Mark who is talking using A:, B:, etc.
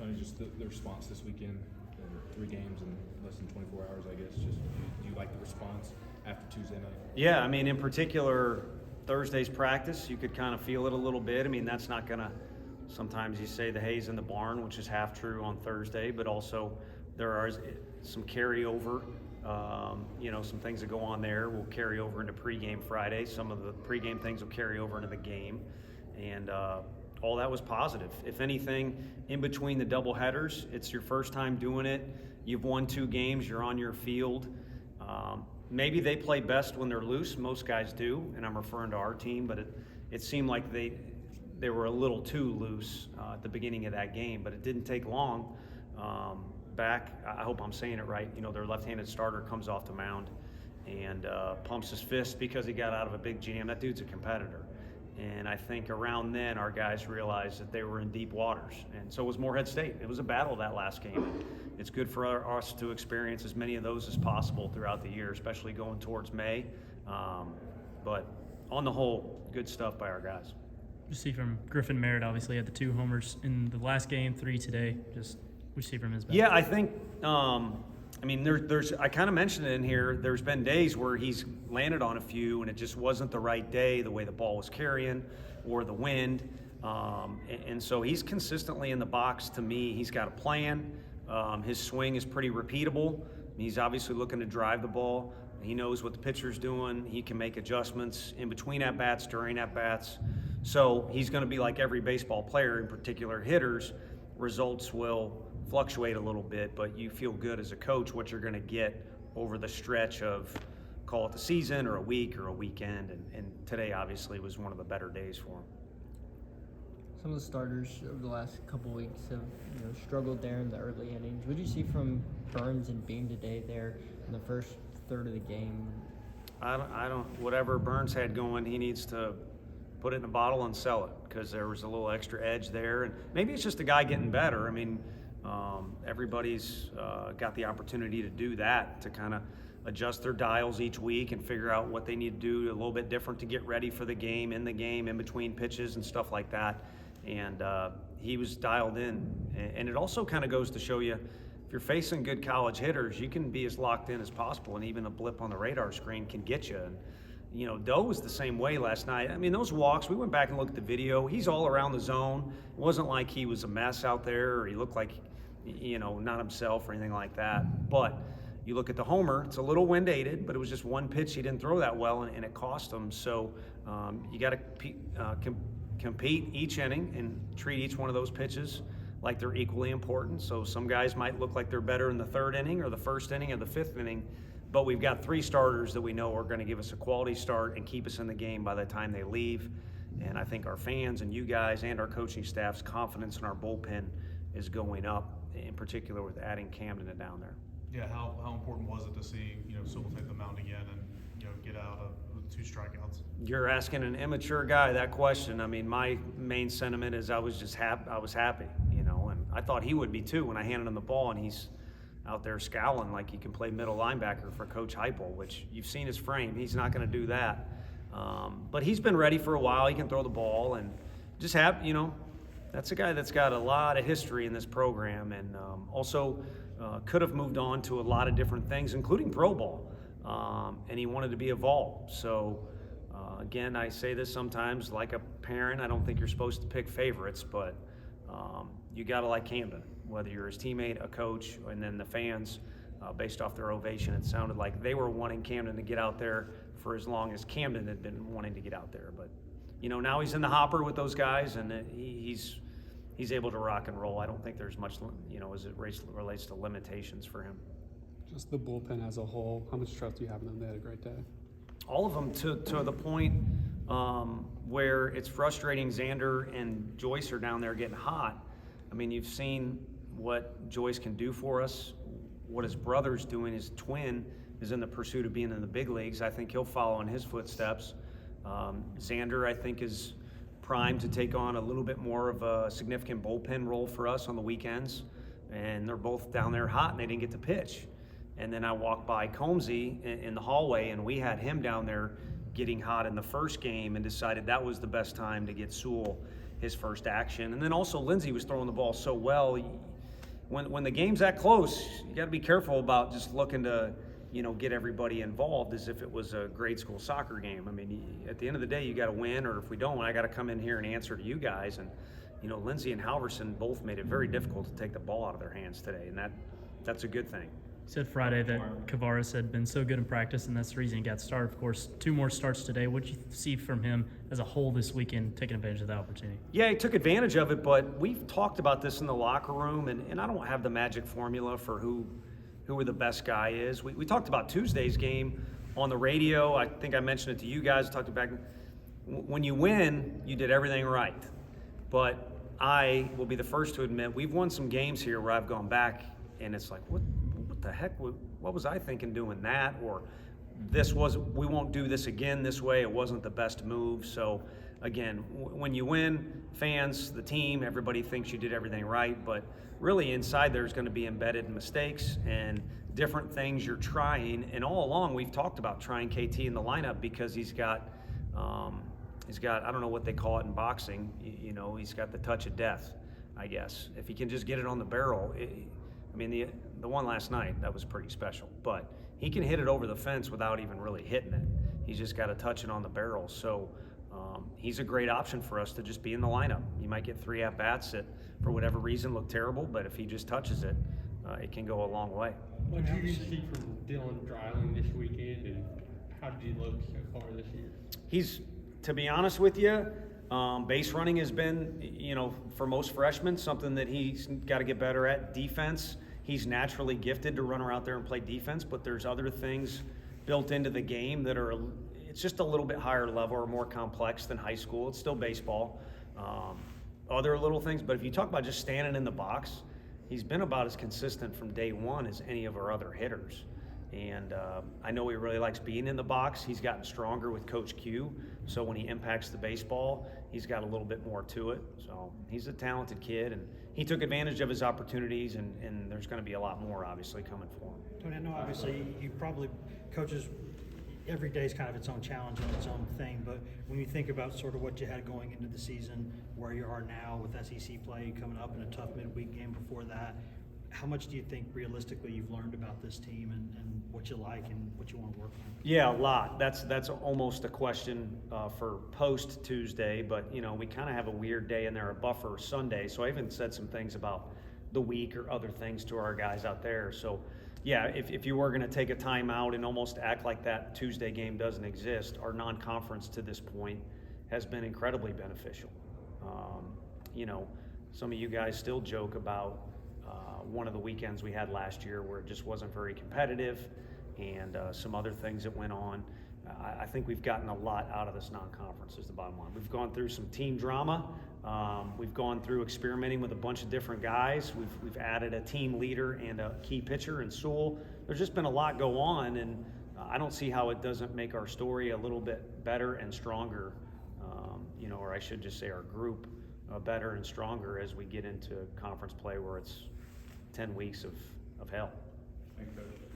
A: Tony, just the response this weekend, 3 games in less than 24 hours, I guess. Just do you like the response after Tuesday night?
B: Yeah, I mean, in particular, Thursday's practice, you could kind of feel it a little bit. I mean, that's not going to – sometimes you say the hay's in the barn, which is half true on Thursday, but also there are some carryover. Some things that go on there will carry over into pregame Friday. Some of the pregame things will carry over into the game. And all that was positive. If anything, in between the double headers, it's your first time doing it. You've won 2 games. You're on your field. Maybe they play best when they're loose. Most guys do, and I'm referring to our team. But it seemed like they were a little too loose at the beginning of that game. But it didn't take long. Back, I hope I'm saying it right, their left-handed starter comes off the mound and pumps his fist because he got out of a big jam. That dude's a competitor. And I think around then our guys realized that they were in deep waters. And so was Morehead State. It was a battle that last game. It's good for us to experience as many of those as possible throughout the year, especially going towards May. But on the whole, good stuff by our guys.
C: You see from Griffin Merritt, obviously had the 2 homers in the last game, 3 today. Just we see from his back.
B: Yeah, I think there's I kind of mentioned it in here. There's been days where he's landed on a few and it just wasn't the right day, the way the ball was carrying or the wind. And so he's consistently in the box. To me, he's got a plan. His swing is pretty repeatable. He's obviously looking to drive the ball. He knows what the pitcher's doing. He can make adjustments in between at-bats, during at-bats. So he's going to be like every baseball player, in particular hitters. Results will fluctuate a little bit, but you feel good as a coach what you're going to get over the stretch of, call it the season or a week or a weekend, and today obviously was one of the better days for him.
D: Some of the starters over the last couple of weeks have struggled there in the early innings. What did you see from Burns and Beam today there in the first third of the game?
B: I don't whatever Burns had going, he needs to put it in a bottle and sell it because there was a little extra edge there, and maybe it's just a guy getting better. I mean, everybody's got the opportunity to do that, to kind of adjust their dials each week and figure out what they need to do a little bit different to get ready for the game, in between pitches and stuff like that. And he was dialed in. And it also kind of goes to show you, if you're facing good college hitters, you can be as locked in as possible, and even a blip on the radar screen can get you. And Doe was the same way last night. I mean, those walks, we went back and looked at the video. He's all around the zone. It wasn't like he was a mess out there or he looked like, not himself or anything like that. But you look at the homer, it's a little wind-aided, but it was just one pitch he didn't throw that well, and it cost him. So you got to compete each inning and treat each one of those pitches like they're equally important. So some guys might look like they're better in the 3rd inning or the 1st inning or the 5th inning, but we've got 3 starters that we know are going to give us a quality start and keep us in the game by the time they leave. And I think our fans and you guys and our coaching staff's confidence in our bullpen is going up, in particular with adding Camden down there.
E: Yeah, how important was it to see Sewell take the mound again and get out of 2 strikeouts?
B: You're asking an immature guy that question. I mean, my main sentiment is I was just happy. I was happy, and I thought he would be too when I handed him the ball, and he's out there scowling like he can play middle linebacker for Coach Heupel, which you've seen his frame. He's not going to do that. But he's been ready for a while. He can throw the ball, and just that's a guy that's got a lot of history in this program, and also could have moved on to a lot of different things, including pro ball. And he wanted to be a Vol. So, again, I say this sometimes like a parent. I don't think you're supposed to pick favorites, but you got to like Camden, whether you're his teammate, a coach, and then the fans. Based off their ovation, it sounded like they were wanting Camden to get out there for as long as Camden had been wanting to get out there. But, now he's in the hopper with those guys, and he's able to rock and roll. I don't think there's much, as it relates to limitations for him.
F: Just the bullpen as a whole, how much trust do you have in them? They had a great day.
B: All of them to the point where it's frustrating. Xander and Joyce are down there getting hot. I mean, you've seen what Joyce can do for us, what his brother's doing. His twin is in the pursuit of being in the big leagues. I think he'll follow in his footsteps. Xander, I think, is primed to take on a little bit more of a significant bullpen role for us on the weekends. And they're both down there hot, and they didn't get to pitch. And then I walked by Combsy in the hallway, and we had him down there getting hot in the first game and decided that was the best time to get Sewell his first action. And then also Lindsey was throwing the ball so well, when the game's that close, you got to be careful about just looking to, get everybody involved as if it was a grade school soccer game. I mean, at the end of the day, you got to win, or if we don't, I got to come in here and answer to you guys. And, Lindsey and Halverson both made it very difficult to take the ball out of their hands today, and that's a good thing.
C: You said Friday that Kavares had been so good in practice, and that's the reason he got started. Of course, 2 more starts today. What did you see from him as a whole this weekend, taking advantage of the opportunity?
B: Yeah, he took advantage of it, but we've talked about this in the locker room, and I don't have the magic formula for who the best guy is. We talked about Tuesday's game on the radio. I think I mentioned it to you guys. I talked about when you win, you did everything right. But I will be the first to admit we've won some games here where I've gone back and it's like, what the heck? What was I thinking doing that? Or we won't do this again this way. It wasn't the best move. So again, when you win, fans, the team, everybody thinks you did everything right. But really inside there's going to be embedded mistakes and different things you're trying. And all along we've talked about trying KT in the lineup because he's got, I don't know what they call it in boxing. He's got the touch of death, I guess. If he can just get it on the barrel. The one last night, that was pretty special. But he can hit it over the fence without even really hitting it. He's just got to touch it on the barrel. So he's a great option for us to just be in the lineup. You might get 3 at-bats that, for whatever reason, look terrible, but if he just touches it, it can go a long way.
G: What did you see from Dylan Dreiling this weekend, and how did he look so far this year?
B: He's, to be honest with you, base running has been, for most freshmen, something that he's got to get better at. Defense, he's naturally gifted to run out there and play defense, but there's other things built into the game that are, it's just a little bit higher level or more complex than high school. It's still baseball. Other little things, but if you talk about just standing in the box, he's been about as consistent from day one as any of our other hitters. And I know he really likes being in the box. He's gotten stronger with Coach Q, so when he impacts the baseball, he's got a little bit more to it. So he's a talented kid, and he took advantage of his opportunities, and there's going to be a lot more, obviously, coming for him.
H: Tony, I know obviously you probably, coaches, every day is kind of its own challenge and its own thing, but when you think about sort of what you had going into the season, where you are now with SEC play coming up in a tough midweek game before that, how much do you think realistically you've learned about this team and what you like and what you want to work on?
B: Yeah, a lot. That's almost a question for post Tuesday, but we kind of have a weird day in there, a buffer Sunday. So I even said some things about the week or other things to our guys out there. So yeah, if you were going to take a timeout and almost act like that Tuesday game doesn't exist, our non-conference to this point has been incredibly beneficial. Some of you guys still joke about one of the weekends we had last year where it just wasn't very competitive, and some other things that went on. I think we've gotten a lot out of this non-conference is the bottom line. We've gone through some team drama. We've gone through experimenting with a bunch of different guys. We've added a team leader and a key pitcher in Sewell. There's just been a lot go on, and I don't see how it doesn't make our story a little bit better and stronger, or I should just say our group better and stronger as we get into conference play where it's 10 weeks of hell.
A: Thank you, Coach.